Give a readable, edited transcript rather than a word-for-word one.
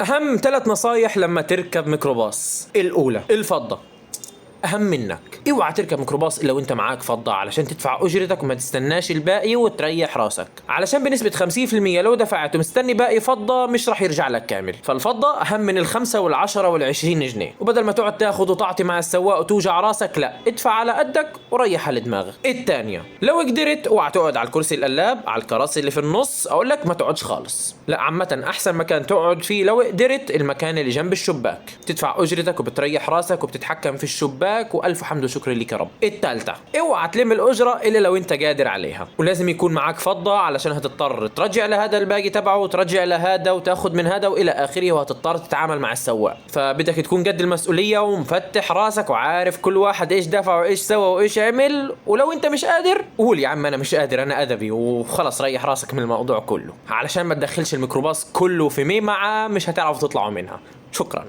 أهم 3 نصايح لما تركب ميكروباص. الأولى الفضة، أهم منك. اوعى تركب ميكروباص إلا وأنت معاك فضة علشان تدفع أجرتك وما تستناش الباقي وتريح راسك، علشان بنسبة 50% لو دفعت ومستني باقي فضة مش راح يرجع لك كامل. فالفضة أهم من ال5 وال10 وال20 جنيه، وبدل ما تقعد تاخد وتعطي مع السواق وتوجع راسك، لا، ادفع على قدك وريح على دماغك. الثانية، لو قدرت اوعى تقعد على الكرسي القلاب، على الكراسي اللي في النص، أقول لك ما تقعدش خالص، لا، عامة أحسن مكان تقعد فيه لو قدرت المكان اللي جنب الشباك، تدفع أجرتك وبتريح راسك وبتتحكم في الشباك، وألف حمد وشكر لك يا رب. الثالثة، اوعى تلم الأجرة إلا لو أنت قادر عليها، ولازم يكون معاك فضة علشان هتضطر ترجع لهذا الباقي تبعه وترجع لهذا وتاخد من هذا وإلى آخره، وهتضطر تتعامل مع السواق. فبدك تكون قد المسؤولية ومفتح راسك وعارف كل واحد إيش دفع وإيش سوى وإيش عمل. ولو أنت مش قادر قول يا عم أنا مش قادر، أنا أدبي، وخلص ريح راسك من الموضوع كله، علشان ما تدخلش الميكروباص كله في ميمعة مش هتعرف تطلعوا منها. شكرا.